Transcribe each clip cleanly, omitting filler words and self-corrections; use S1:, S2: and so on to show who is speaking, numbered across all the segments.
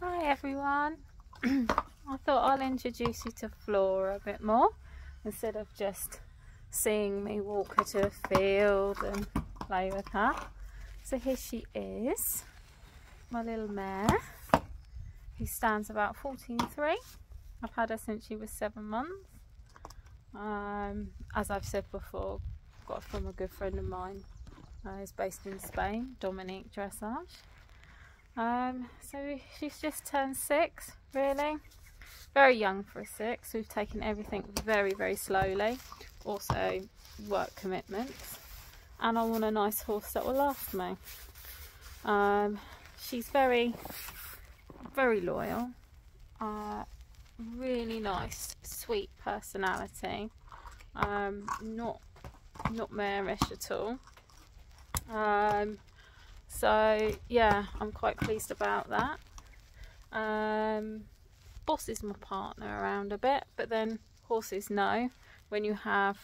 S1: Hi everyone. I thought I'll introduce you to Flora a bit more instead of just seeing me walk her to a field and play with her. So here she is, my little mare, who stands about 14.3. I've had her since she was 7 months. As I've said before, got her from a good friend of mine who's based in Spain, Dominique Dressage. So she's just turned 6, really. Very young for a 6. We've taken everything very, very slowly. Also work commitments. And I want a nice horse that will last me. She's very, very loyal. Really nice, sweet personality. Not marish at all. So yeah, I'm quite pleased about that. Boss is my partner around a bit, but then horses know when you have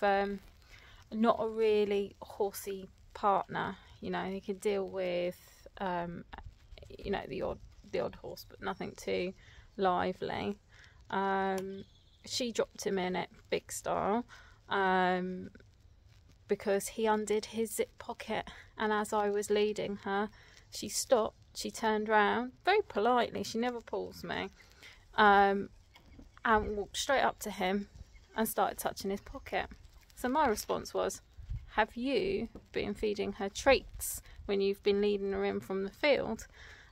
S1: not a really horsey partner. You know, you can deal with you know, the odd horse, but nothing too lively. She dropped him in at big style because he undid his zip pocket, and as I was leading her, she stopped, she turned round very politely, she never pulls me, and walked straight up to him and started touching his pocket. So my response was, have you been feeding her treats when you've been leading her in from the field?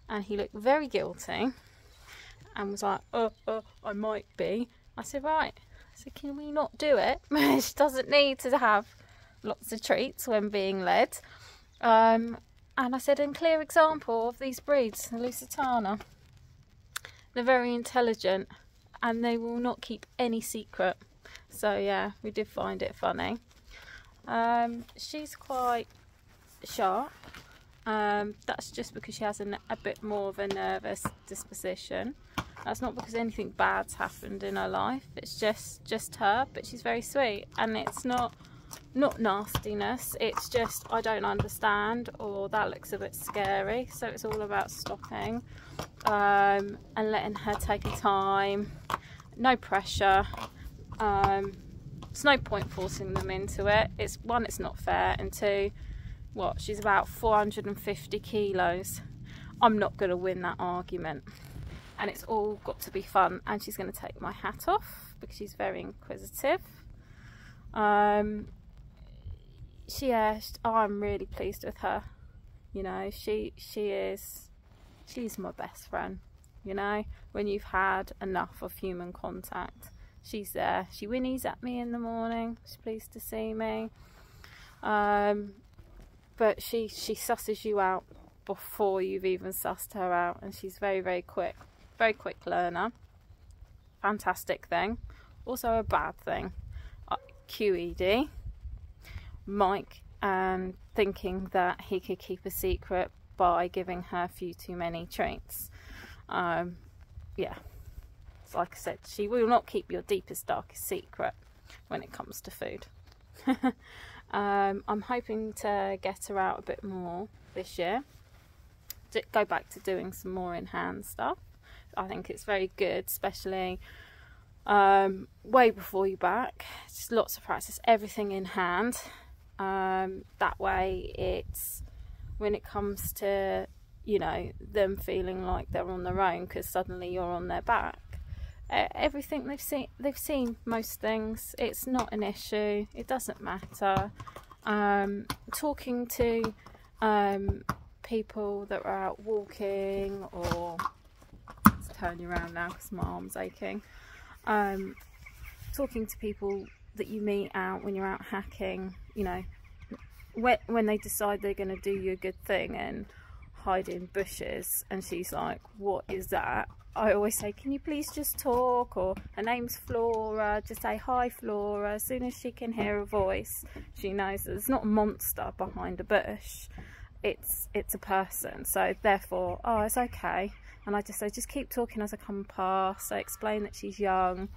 S1: And he looked very guilty and was like, I might be. I said, right. I said, can we not do it? She doesn't need to have lots of treats when being led. And I said, in clear example of these breeds, the Lusitana, they're very intelligent and they will not keep any secret. So yeah, we did find it funny. She's quite sharp. That's just because she has a bit more of a nervous disposition. That's not because anything bad's happened in her life. It's just her, but she's very sweet, and it's not nastiness. It's just I don't understand, or that looks a bit scary. So it's all about stopping and letting her take her time. No pressure. It's no point forcing them into it. It's one, it's not fair, and two, what, she's about 450 kilos. I'm not going to win that argument, and it's all got to be fun. And she's going to take my hat off because she's very inquisitive. I'm really pleased with her. You know, she's my best friend. You know, when you've had enough of human contact, she's there. She whinnies at me in the morning. She's pleased to see me. But she susses you out before you've even sussed her out, and she's very, very quick learner. Fantastic thing. Also a bad thing. QED. Mike, and thinking that he could keep a secret by giving her a few too many treats. Yeah, like I said, she will not keep your deepest, darkest secret when it comes to food. I'm hoping to get her out a bit more this year. Go back to doing some more in-hand stuff. I think it's very good, especially way before you back. Just lots of practice, everything in hand. That way, it's when it comes to, you know, them feeling like they're on their own because suddenly you're on their back. Everything they've seen most things. It's not an issue. It doesn't matter. Talking to people that are out walking, or let's turn you around now because my arm's aching. Talking to people that you meet out when you're out hacking, you know, when they decide they're going to do you a good thing and hide in bushes, and she's like, what is that? I always say, can you please just talk? Or her name's Flora, just say hi Flora. As soon as she can hear a voice, she knows that it's not a monster behind a bush, it's a person. So therefore, oh, it's okay. And I just say, just keep talking as I come past. I explain that she's young,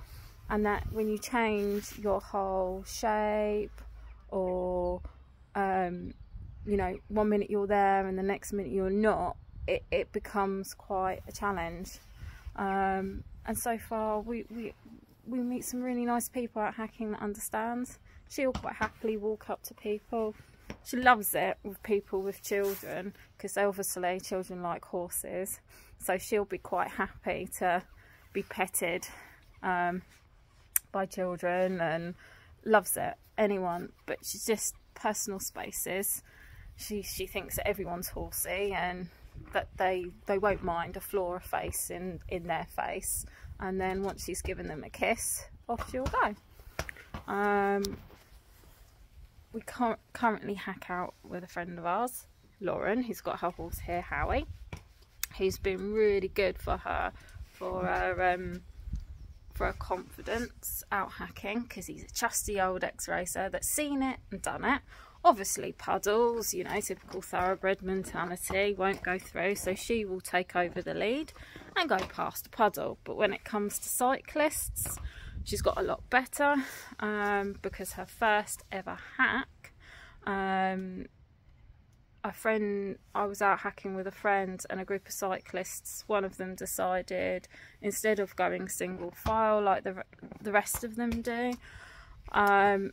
S1: and that when you change your whole shape, or you know, 1 minute you're there and the next minute you're not, it becomes quite a challenge. And so far we meet some really nice people out hacking that understands. She'll quite happily walk up to people. She loves it with people with children, because obviously children like horses, so she'll be quite happy to be petted by children, and loves it. Anyone, but she's just personal spaces. She thinks that everyone's horsey, and that they won't mind a Flora face in their face, and then once she's given them a kiss, off she'll go. We currently hack out with a friend of ours, Lauren, who's got her horse here, Howie, who's been really good for her confidence out hacking, because he's a trusty old ex-racer that's seen it and done it. Obviously puddles, you know, typical thoroughbred mentality, won't go through, so she will take over the lead and go past a puddle. But when it comes to cyclists, she's got a lot better, because her first ever hack, I was out hacking with a friend and a group of cyclists. One of them decided, instead of going single file like the rest of them do,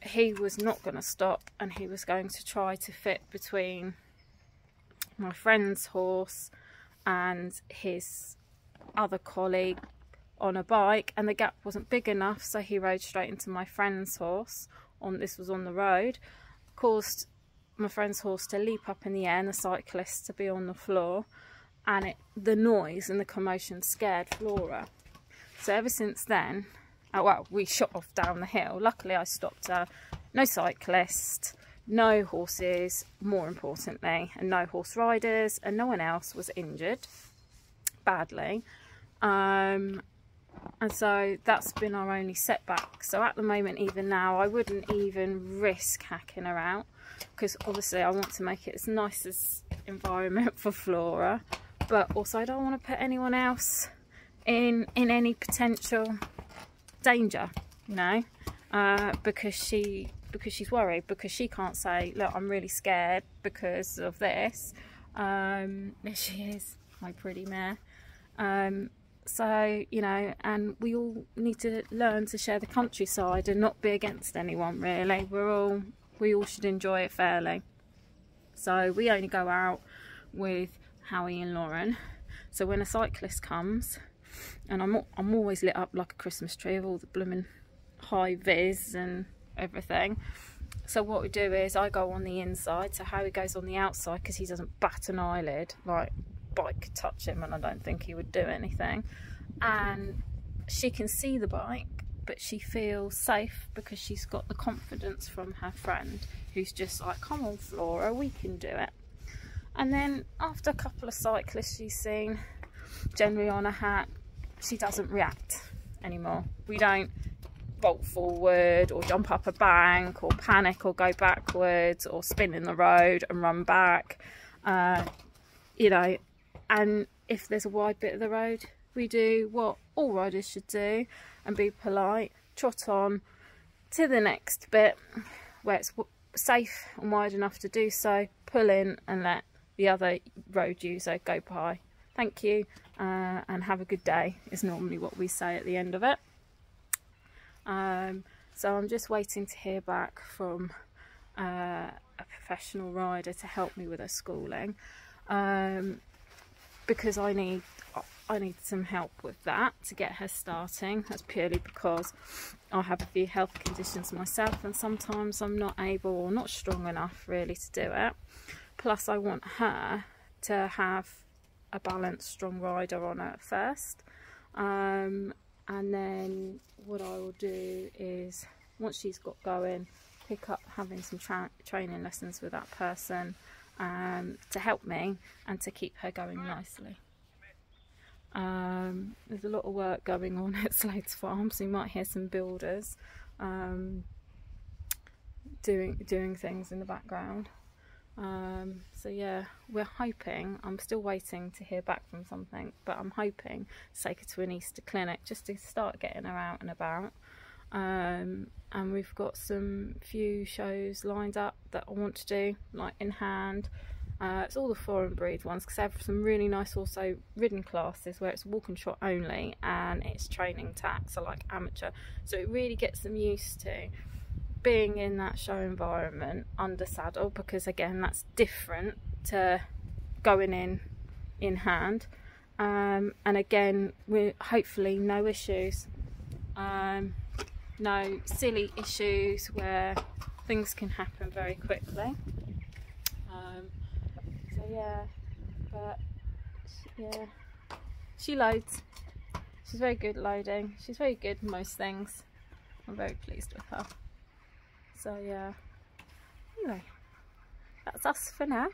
S1: he was not going to stop, and he was going to try to fit between my friend's horse and his other colleague on a bike, and the gap wasn't big enough, so he rode straight into my friend's horse. This was on the road, caused my friend's horse to leap up in the air and the cyclist to be on the floor, and the noise and the commotion scared Flora. So ever since then, well, we shot off down the hill. Luckily I stopped her. No cyclist, no horses, more importantly, and no horse riders, and no one else was injured badly. And so that's been our only setback. So at the moment, even now, I wouldn't even risk hacking her out, because obviously I want to make it as nice as environment for Flora, but also I don't want to put anyone else in any potential danger, you know, because she's worried, because she can't say, look, I'm really scared because of this. There she is, my pretty mare. So, you know, and we all need to learn to share the countryside and not be against anyone, really. We all should enjoy it fairly. So we only go out with Howie and Lauren. So when a cyclist comes, and I'm always lit up like a Christmas tree with all the blooming high vis and everything. So what we do is I go on the inside, so Howie goes on the outside, because he doesn't bat an eyelid. Like, bike could touch him and I don't think he would do anything, and she can see the bike, but she feels safe because she's got the confidence from her friend, who's just like, come on Flora, we can do it. And then after a couple of cyclists she's seen, generally on a hack, she doesn't react anymore. We don't bolt forward or jump up a bank or panic or go backwards or spin in the road and run back, you know. And if there's a wide bit of the road, we do what all riders should do and be polite, trot on to the next bit where it's safe and wide enough to do so, pull in and let the other road user go by. Thank you, and have a good day is normally what we say at the end of it. So I'm just waiting to hear back from a professional rider to help me with her schooling, because I need some help with that to get her starting. That's purely because I have a few health conditions myself, and sometimes I'm not able or not strong enough really to do it. Plus I want her to have a balanced, strong rider on her first, and then what I will do is, once she's got going, pick up having some training lessons with that person, to help me and to keep her going nicely. There's a lot of work going on at Slade's farm, so you might hear some builders doing things in the background. So yeah, we're hoping, I'm still waiting to hear back from something, but I'm hoping to take her to an Easter clinic just to start getting her out and about. And we've got some few shows lined up that I want to do, like in hand, It's all the foreign breed ones, because they have some really nice also ridden classes where it's walk and trot only, and it's training tack, so like amateur. So it really gets them used to being in that show environment under saddle, because again, that's different to going in hand. And again, we're hopefully no issues, no silly issues where things can happen very quickly. So yeah, but yeah, she loads. She's very good loading. She's very good in most things. I'm very pleased with her. So yeah, anyway, that's us for now.